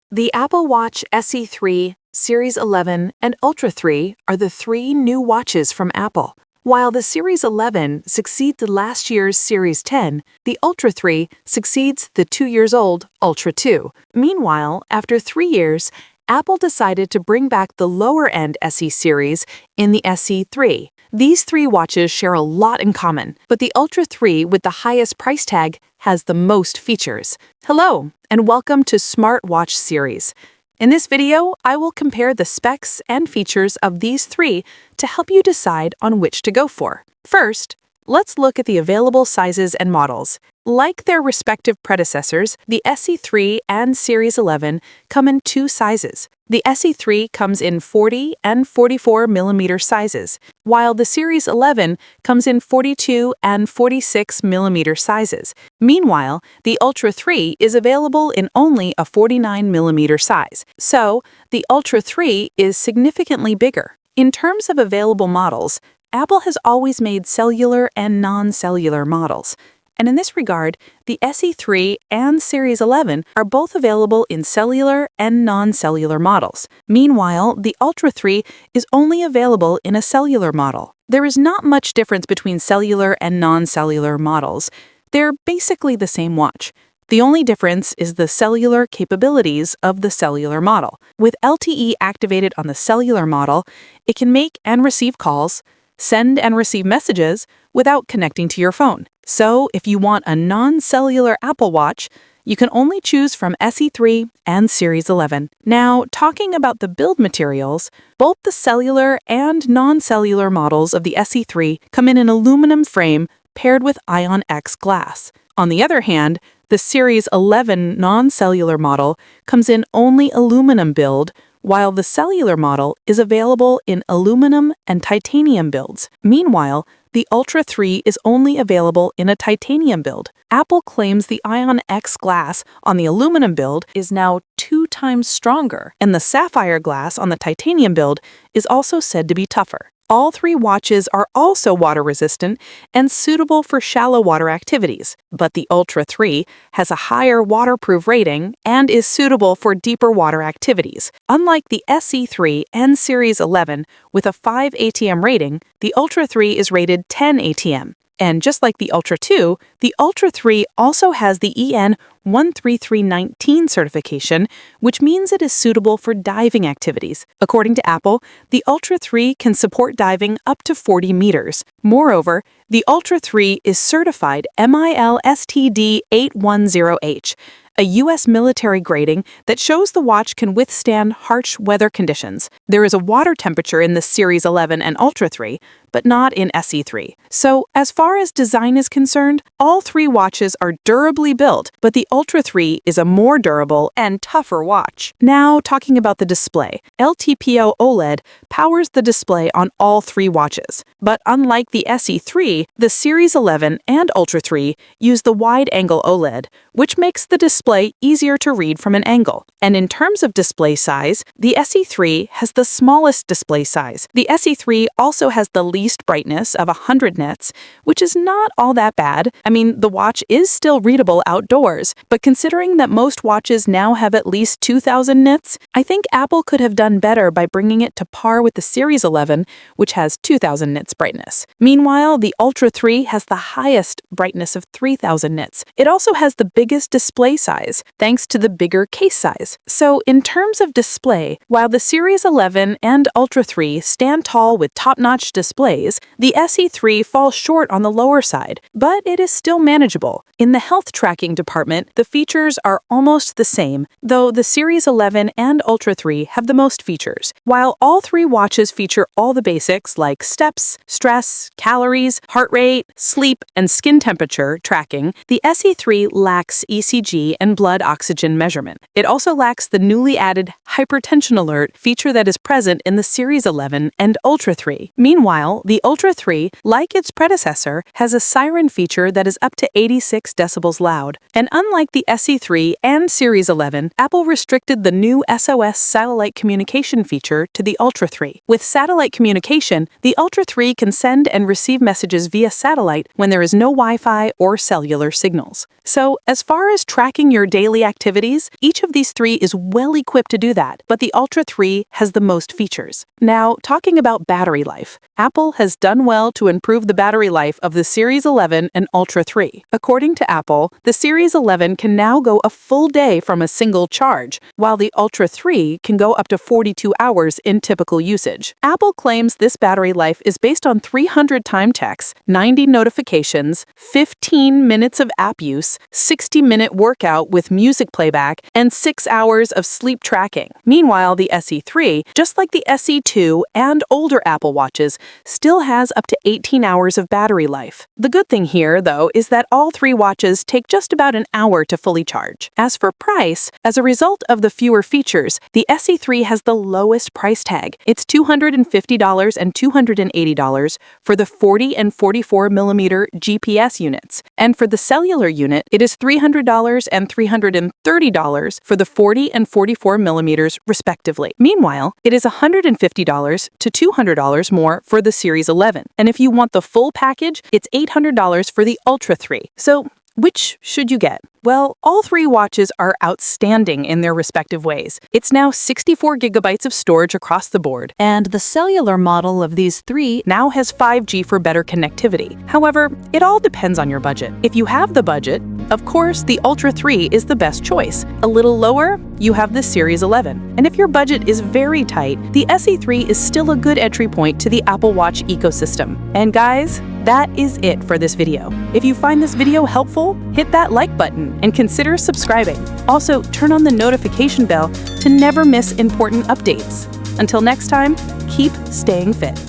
The Apple Watch SE3, Series 11, and Ultra 3 are the three new watches from Apple. While the Series 11 succeeds last year's Series 10, the Ultra 3 succeeds the 2-year-old Ultra 2. Meanwhile, after 3 years, Apple decided to bring back the lower-end SE series in the SE3. These three watches share a lot in common, but the Ultra 3 with the highest price tag has the most features. Hello, and welcome to Smartwatch Series. In this video, I will compare the specs and features of these three to help you decide on which to go for. First, let's look at the available sizes and models. Like their respective predecessors, the SE3 and Series 11 come in two sizes. The SE3 comes in 40 and 44 millimeter sizes, while the Series 11 comes in 42 and 46 millimeter sizes. Meanwhile, the Ultra 3 is available in only a 49 millimeter size, so the Ultra 3 is significantly bigger. In terms of available models, Apple has always made cellular and non-cellular models. And in this regard, the SE3 and Series 11 are both available in cellular and non-cellular models. Meanwhile, the Ultra 3 is only available in a cellular model. There is not much difference between cellular and non-cellular models. They're basically the same watch. The only difference is the cellular capabilities of the cellular model. With LTE activated on the cellular model, it can make and receive calls, send and receive messages without connecting to your phone. So, if you want a non-cellular Apple Watch, you can only choose from SE3 and Series 11. Now, talking about the build materials, both the cellular and non-cellular models of the SE3 come in an aluminum frame paired with ION-X glass. On the other hand, the Series 11 non-cellular model comes in only aluminum build, while the cellular model is available in aluminum and titanium builds. Meanwhile, the Ultra 3 is only available in a titanium build. Apple claims the ION-X glass on the aluminum build is now 2 times stronger, and the sapphire glass on the titanium build is also said to be tougher. All three watches are also water-resistant and suitable for shallow water activities, but the Ultra 3 has a higher waterproof rating and is suitable for deeper water activities. Unlike the SE3 and Series 11 with a 5 ATM rating, the Ultra 3 is rated 10 ATM. And just like the Ultra 2, the Ultra 3 also has the EN 13319 certification, which means it is suitable for diving activities. According to Apple, the Ultra 3 can support diving up to 40 meters. Moreover, the Ultra 3 is certified MIL STD 810H, a U.S. military grading that shows the watch can withstand harsh weather conditions. There is a water temperature in the Series 11 and Ultra 3, but not in SE3. So, as far as design is concerned, all three watches are durably built, but the Ultra 3 is a more durable and tougher watch. Now, talking about the display. LTPO OLED powers the display on all three watches. But unlike the SE3, the Series 11 and Ultra 3 use the wide-angle OLED, which makes the display easier to read from an angle. And in terms of display size, the SE3 has the smallest display size. The SE3 also has the least brightness of 100 nits, which is not all that bad. I mean, the watch is still readable outdoors, but considering that most watches now have at least 2000 nits, I think Apple could have done better by bringing it to par with the Series 11, which has 2000 nits brightness. Meanwhile, the Ultra 3 has the highest brightness of 3000 nits. It also has the biggest display size, thanks to the bigger case size. So, in terms of display, while the Series 11 and Ultra 3 stand tall with top-notch displays, the SE3 falls short on the lower side, but it is still manageable. In the health tracking department, the features are almost the same, though the Series 11 and Ultra 3 have the most features. While all three watches feature all the basics like steps, stress, calories, heart rate, sleep, and skin temperature tracking, the SE3 lacks ECG and blood oxygen measurement. It also lacks the newly added hypertension alert feature that is present in the Series 11 and Ultra 3. Meanwhile, Meanwhile, the Ultra 3, like its predecessor, has a siren feature that is up to 86 decibels loud. And unlike the SE3 and Series 11, Apple restricted the new SOS satellite communication feature to the Ultra 3. With satellite communication, the Ultra 3 can send and receive messages via satellite when there is no Wi-Fi or cellular signals. So, as far as tracking your daily activities, each of these three is well equipped to do that, but the Ultra 3 has the most features. Now, talking about battery life, Apple has done well to improve the battery life of the Series 11 and Ultra 3. According to Apple, the Series 11 can now go a full day from a single charge, while the Ultra 3 can go up to 42 hours in typical usage. Apple claims this battery life is based on 300 time checks, 90 notifications, 15 minutes of app use, 60-minute workout with music playback, and 6 hours of sleep tracking. Meanwhile, the SE3, just like the SE2 and older Apple Watches, still has up to 18 hours of battery life. The good thing here, though, is that all three watches take just about an hour to fully charge. As for price, as a result of the fewer features, the SE3 has the lowest price tag. It's $250 and $280 for the 40 and 44 millimeter GPS units, and for the cellular unit, it is $300 and $330 for the 40 and 44 millimeters respectively. Meanwhile, it is $150 to $200 more for the Series 11, and if you want the full package, it's $800 for the Ultra 3. So, which should you get? Well, all three watches are outstanding in their respective ways. It's now 64 gigabytes of storage across the board, And the cellular model of these three now has 5G for better connectivity. However, it all depends on your budget. If you have the budget, of course, the Ultra 3 is the best choice. A little lower, you have the Series 11. And if your budget is very tight, the SE3 is still a good entry point to the Apple Watch ecosystem. And guys, that is it for this video. If you find this video helpful, hit that like button and consider subscribing. Also, turn on the notification bell to never miss important updates. Until next time, keep staying fit.